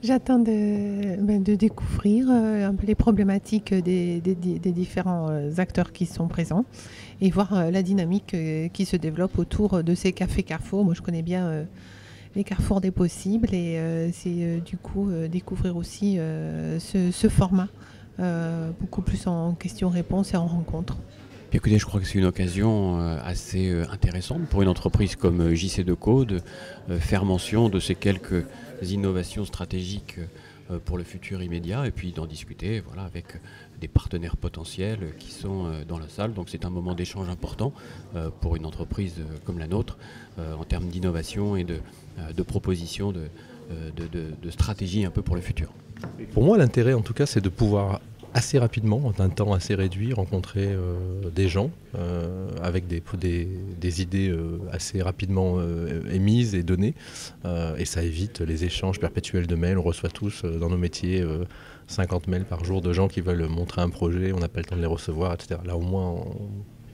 J'attends de découvrir un peu les problématiques des différents acteurs qui sont présents et voir la dynamique qui se développe autour de ces cafés Carrefour. Moi, je connais bien les carrefours des possibles et c'est du coup découvrir aussi ce format beaucoup plus en questions-réponses et en rencontres. Écoutez, je crois que c'est une occasion assez intéressante pour une entreprise comme JC2Co de faire mention de ces quelques innovations stratégiques pour le futur immédiat et puis d'en discuter avec des partenaires potentiels qui sont dans la salle. Donc c'est un moment d'échange important pour une entreprise comme la nôtre en termes d'innovation et de propositions de stratégie un peu pour le futur. Pour moi, l'intérêt en tout cas, c'est de pouvoir assez rapidement, en un temps assez réduit, rencontrer des gens avec des idées assez rapidement émises et données. Et ça évite les échanges perpétuels de mails. On reçoit tous dans nos métiers 50 mails par jour de gens qui veulent montrer un projet, on n'a pas le temps de les recevoir, etc. Là au moins, en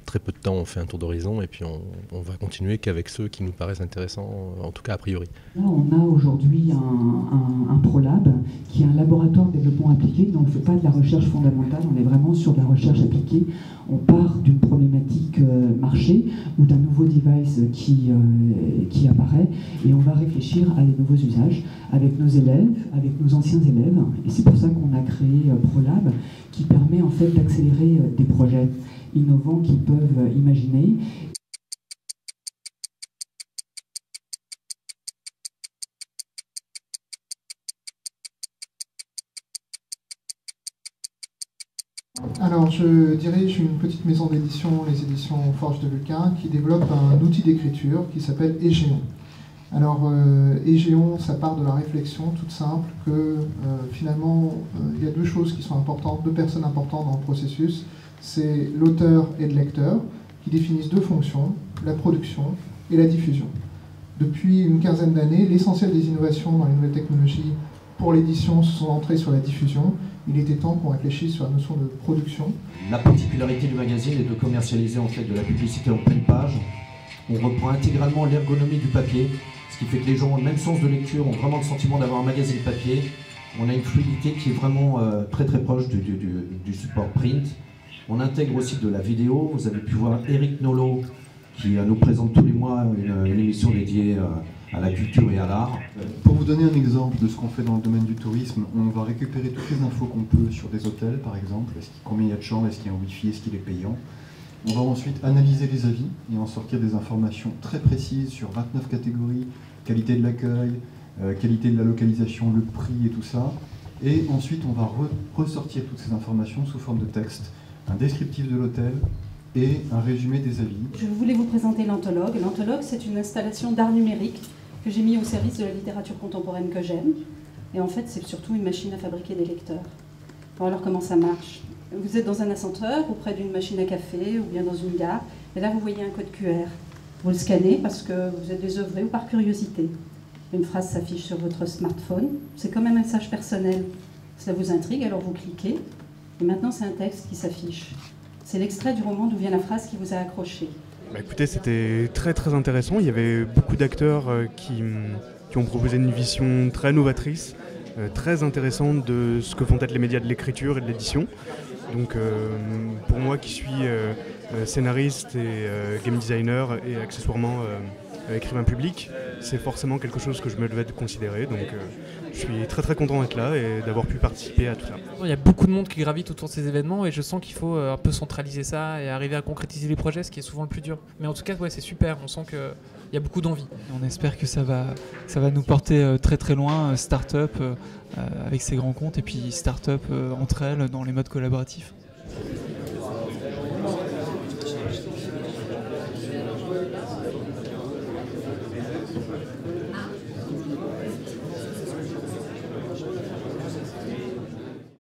très peu de temps, on fait un tour d'horizon et puis on va continuer qu'avec ceux qui nous paraissent intéressants, en tout cas a priori. Là, on a aujourd'hui un ProLab qui est un laboratoire de développement appliqué, donc on ne fait pas de la recherche fondamentale, on est vraiment sur de la recherche appliquée. On part d'une problématique marché ou d'un nouveau device qui apparaît et on va réfléchir à des nouveaux usages avec nos élèves, avec nos anciens élèves. Et c'est pour ça qu'on a créé ProLab qui permet en fait d'accélérer des projets innovants qu'ils peuvent imaginer. Alors, je dirige une petite maison d'édition, les éditions Forge de Vulcain, qui développe un outil d'écriture qui s'appelle Egéon. Alors, Egéon, ça part de la réflexion toute simple que finalement, il y a deux choses qui sont importantes, deux personnes importantes dans le processus. C'est l'auteur et le lecteur qui définissent deux fonctions, la production et la diffusion. Depuis une quinzaine d'années, l'essentiel des innovations dans les nouvelles technologies pour l'édition se sont centrées sur la diffusion. Il était temps qu'on réfléchisse sur la notion de production. La particularité du magazine est de commercialiser en fait de la publicité en pleine page. On reprend intégralement l'ergonomie du papier, ce qui fait que les gens ont le même sens de lecture, ont vraiment le sentiment d'avoir un magazine papier. On a une fluidité qui est vraiment très très proche du support print. On intègre aussi de la vidéo. Vous avez pu voir Eric Nolot qui nous présente tous les mois une émission dédiée à la culture et à l'art. Pour vous donner un exemple de ce qu'on fait dans le domaine du tourisme, on va récupérer toutes les infos qu'on peut sur des hôtels par exemple, combien il y a de chambres, est-ce qu'il y a un wifi, est-ce qu'il est payant. On va ensuite analyser les avis et en sortir des informations très précises sur 29 catégories, qualité de l'accueil, qualité de la localisation, le prix et tout ça. Et ensuite on va ressortir toutes ces informations sous forme de texte, un descriptif de l'hôtel, et un résumé des avis. Je voulais vous présenter l'Anthologue. L'Anthologue, c'est une installation d'art numérique que j'ai mis au service de la littérature contemporaine que j'aime. Et en fait, c'est surtout une machine à fabriquer des lecteurs. Bon, alors comment ça marche? Vous êtes dans un ascenseur ou près d'une machine à café ou bien dans une gare. Et là, vous voyez un code QR. Vous le scannez parce que vous êtes désœuvré ou par curiosité. Une phrase s'affiche sur votre smartphone. C'est comme un message personnel. Cela vous intrigue, alors vous cliquez. Et maintenant, c'est un texte qui s'affiche. C'est l'extrait du roman d'où vient la phrase qui vous a accroché. Écoutez, c'était très très intéressant. Il y avait beaucoup d'acteurs qui ont proposé une vision très novatrice, très intéressante de ce que vont être les médias de l'écriture et de l'édition. Donc pour moi qui suis scénariste et game designer et accessoirement écrivain public, c'est forcément quelque chose que je me devais de considérer. Donc je suis très très content d'être là et d'avoir pu participer à tout ça. Il y a beaucoup de monde qui gravite autour de ces événements et je sens qu'il faut un peu centraliser ça et arriver à concrétiser les projets, ce qui est souvent le plus dur. Mais en tout cas, ouais, c'est super, on sent qu'il y a beaucoup d'envie. On espère que ça va nous porter très très loin, start-up avec ses grands comptes et puis start-up entre elles dans les modes collaboratifs.